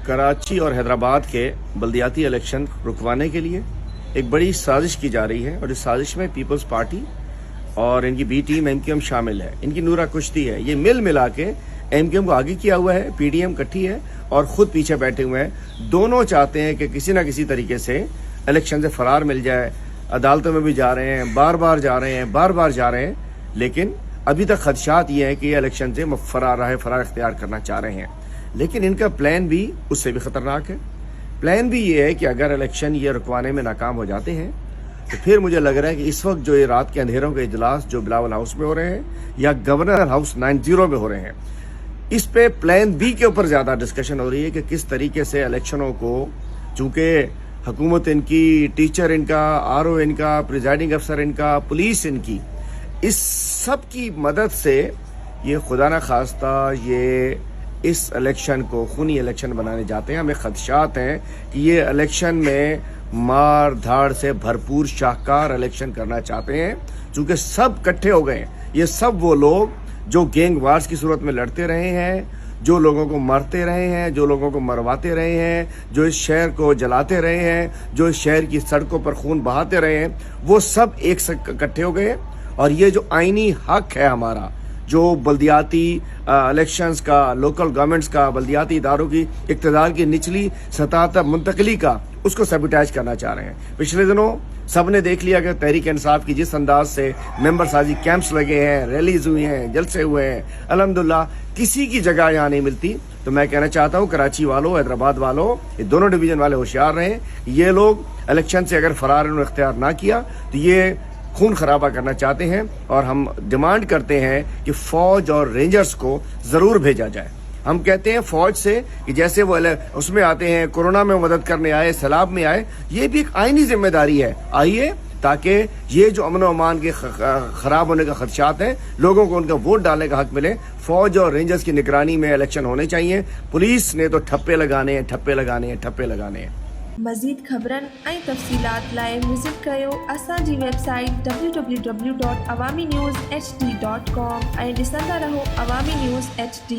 कराची और हैदराबाद के बल्दियाती इलेक्शन रुकवाने के लिए एक बड़ी साजिश की जा रही है और इस साजिश में पीपल्स पार्टी और इनकी बी टीम एमक्यूएम शामिल है। इनकी नूरा कुश्ती है। ये मिला के एमक्यूएम को आगे किया हुआ है, पीडीएम इकट्ठी है और खुद पीछे बैठे हुए हैं। दोनों चाहते हैं कि किसी ना किसी तरीके से इलेक्शन से फरार मिल जाए। अदालतों में भी जा रहे हैं, बार बार जा रहे हैं, लेकिन अभी तक खदशात ये है कि ये इलेक्शन से फरार इख्तियार करना चाह रहे हैं। लेकिन इनका प्लान भी उससे भी खतरनाक है। प्लान भी ये है कि अगर इलेक्शन ये रुकवाने में नाकाम हो जाते हैं तो फिर मुझे लग रहा है कि इस वक्त जो ये रात के अंधेरों के इजलास जो बिलावल हाउस में हो रहे हैं या गवर्नर हाउस 90 में हो रहे हैं, इस पे प्लान बी के ऊपर ज़्यादा डिस्कशन हो रही है कि किस तरीके से इलेक्शनों को, चूँकि हुकूमत इनकी, टीचर इनका, आरओ इनका, प्रिजाइडिंग अफसर इनका, पुलिस इनकी, इस सब की मदद से ये खुदा न खास्ता ये इस इलेक्शन को खूनी इलेक्शन बनाने जाते हैं। हमें खदशात हैं कि ये इलेक्शन में मार धाड़ से भरपूर शाहकार इलेक्शन करना चाहते हैं, चूँकि सब इकट्ठे हो गए हैं। ये सब वो लोग जो गैंग वार्स की सूरत में लड़ते रहे हैं, जो लोगों को मारते रहे हैं, जो लोगों को मरवाते रहे हैं, जो इस शहर को जलाते रहे हैं, जो इस शहर की सड़कों पर खून बहाते रहे हैं, वो सब एक साथ इकट्ठे हो गए। और ये जो आईनी हक है हमारा, जो बल्दियाती इलेक्शंस का, लोकल गवर्नमेंट्स का, बल्दियाती इदारों की इक़्तिदार की निचली सतह तक मुंतकली का, उसको सैबोटेज करना चाह रहे हैं। पिछले दिनों सब ने देख लिया कि तहरीक इंसाफ की जिस अंदाज से मेंबर साजी कैंप्स लगे हैं, रैलीज हुई हैं, जलसे हुए हैं, अल्हम्दुलिल्लाह किसी की जगह यहाँ नहीं मिलती। तो मैं कहना चाहता हूँ कराची वालों, हैदराबाद वालों, ये दोनों डिवीजन वाले होशियार रहें। ये लोग इलेक्शन से अगर फरार इन्होंने इख्तियार ना किया तो ये खून खराबा करना चाहते हैं और हम डिमांड करते हैं कि फौज और रेंजर्स को जरूर भेजा जाए। हम कहते हैं फौज से कि जैसे वो उसमें आते हैं, कोरोना में मदद करने आए, सैलाब में आए, ये भी एक आईनी जिम्मेदारी है। आइए, ताकि ये जो अमन व अमान के खराब होने का खदशात हैं, लोगों को उनका वोट डालने का हक मिले। फौज और रेंजर्स की निगरानी में इलेक्शन होने चाहिए। पुलिस ने तो ठप्पे लगाने हैं। मज़ीद ख़बरनि ऐं तफ़सीलात लाइ विज़िट कयो असांजी वेबसाइट www.awamiNewsHD.com ऐं ॾिसंदा रहो अवामी न्यूज़ HD।